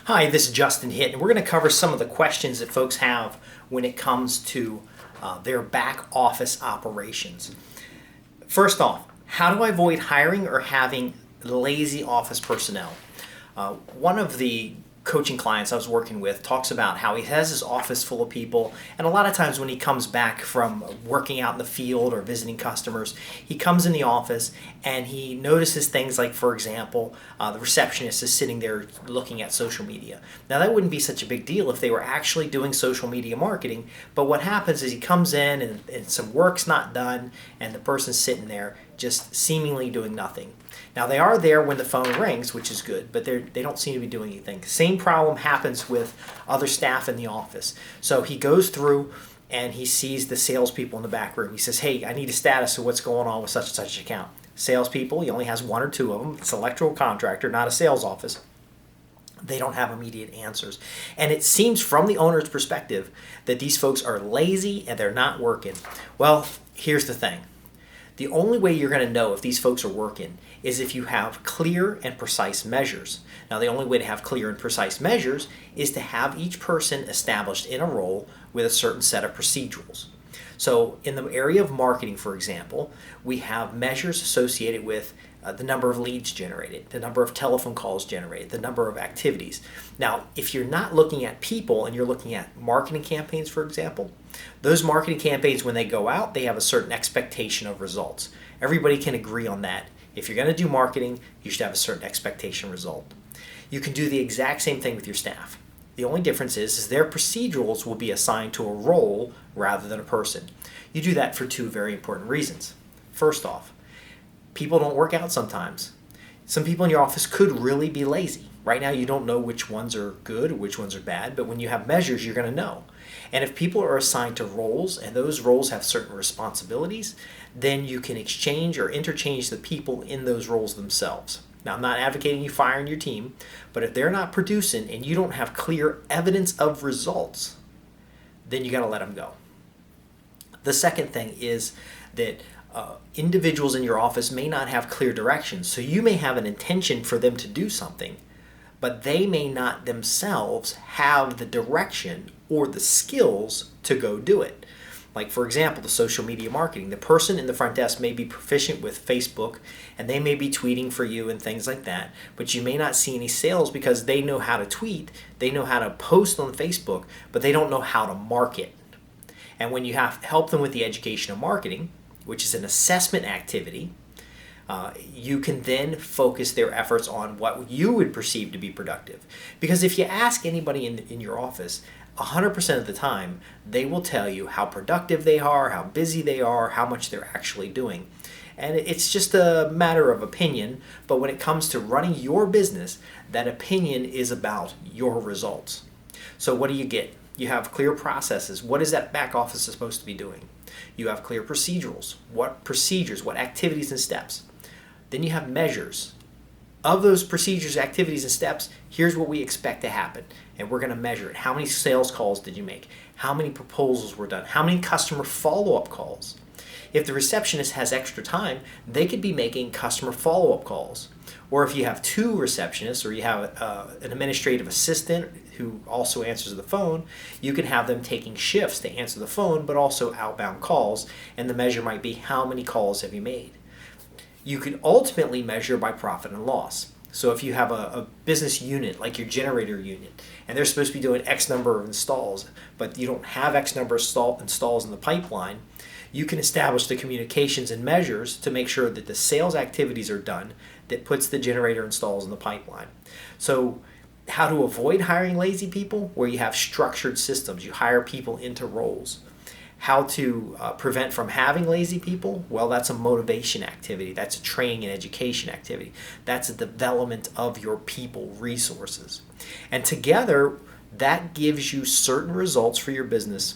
Hi, this is Justin Hitt, and we're going to cover some of the questions that folks have when it comes to their back office operations. First off, how do I avoid hiring or having lazy office personnel? One of the coaching clients I was working with talks about how he has his office full of people, and a lot of times when he comes back from working out in the field or visiting customers, he comes in the office and he notices things like, for example, the receptionist is sitting there looking at social media. Now that wouldn't be such a big deal if they were actually doing social media marketing, but what happens is he comes in and some work's not done and the person's sitting there just seemingly doing nothing. Now they are there when the phone rings, which is good, but they don't seem to be doing anything. Same problem happens with other staff in the office. So he goes through and he sees the salespeople in the back room. He says, "Hey, I need a status of what's going on with such and such account." Salespeople, he only has one or two of them. It's an electrical contractor, not a sales office. They don't have immediate answers. And it seems from the owner's perspective that these folks are lazy and they're not working. Well, here's the thing. The only way you're going to know if these folks are working is if you have clear and precise measures. Now, the only way to have clear and precise measures is to have each person established in a role with a certain set of procedurals. So in the area of marketing, for example, we have measures associated with the number of leads generated, the number of telephone calls generated, the number of activities. Now, if you're not looking at people and you're looking at marketing campaigns, for example, those marketing campaigns, when they go out, they have a certain expectation of results. Everybody can agree on that. If you're going to do marketing, you should have a certain expectation result. You can do the exact same thing with your staff. The only difference is their procedurals will be assigned to a role rather than a person. You do that for two very important reasons. First off, people don't work out sometimes. Some people in your office could really be lazy. Right now you don't know which ones are good or which ones are bad, but when you have measures, you're going to know. And if people are assigned to roles and those roles have certain responsibilities, then you can exchange or interchange the people in those roles themselves. Now, I'm not advocating you firing your team, but if they're not producing and you don't have clear evidence of results, then you got to let them go. The second thing is that individuals in your office may not have clear directions. So you may have an intention for them to do something, but they may not themselves have the direction or the skills to go do it. Like, for example, the social media marketing. The person in the front desk may be proficient with Facebook and they may be tweeting for you and things like that, but you may not see any sales because they know how to tweet, they know how to post on Facebook, but they don't know how to market. And when you have to help them with the education of marketing, which is an assessment activity, you can then focus their efforts on what you would perceive to be productive. Because if you ask anybody in your office, 100% of the time, they will tell you how productive they are, how busy they are, how much they're actually doing. And it's just a matter of opinion, but when it comes to running your business, that opinion is about your results. So what do you get? You have clear processes. What is that back office supposed to be doing? You have clear procedurals. What procedures, what activities and steps? Then you have measures. Of those procedures, activities, and steps, here's what we expect to happen. And we're going to measure it. How many sales calls did you make? How many proposals were done? How many customer follow-up calls? If the receptionist has extra time, they could be making customer follow-up calls. Or if you have two receptionists or you have an administrative assistant who also answers the phone, you can have them taking shifts to answer the phone but also outbound calls, and the measure might be how many calls have you made. You can ultimately measure by profit and loss. So if you have a business unit like your generator unit and they're supposed to be doing X number of installs, but you don't have X number of installs in the pipeline, you can establish the communications and measures to make sure that the sales activities are done that puts the generator installs in the pipeline. So how to avoid hiring lazy people? Where you have structured systems. You hire people into roles. How to prevent from having lazy people? Well, that's a motivation activity. That's a training and education activity. That's a development of your people resources. And together, that gives you certain results for your business.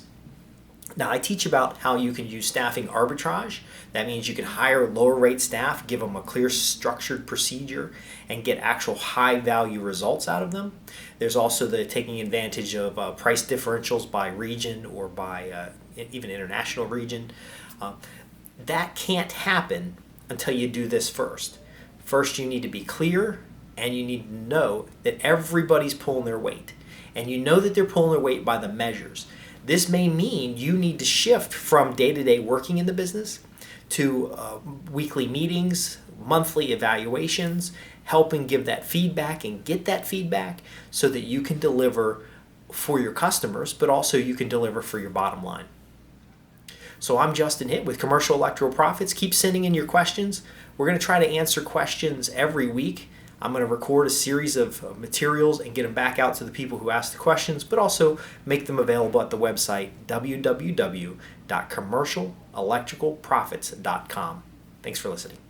Now, I teach about how you can use staffing arbitrage. That means you can hire lower rate staff, give them a clear structured procedure, and get actual high value results out of them. There's also the taking advantage of price differentials by region or by even international region. That can't happen until you do this first. First, you need to be clear and you need to know that everybody's pulling their weight. And you know that they're pulling their weight by the measures. This may mean you need to shift from day-to-day working in the business to weekly meetings, monthly evaluations, helping give that feedback and get that feedback so that you can deliver for your customers, but also you can deliver for your bottom line. So I'm Justin Hitt with Commercial Electoral Profits. Keep sending in your questions. We're going to try to answer questions every week. I'm going to record a series of materials and get them back out to the people who asked the questions, but also make them available at the website www.commercialelectricalprofits.com. Thanks for listening.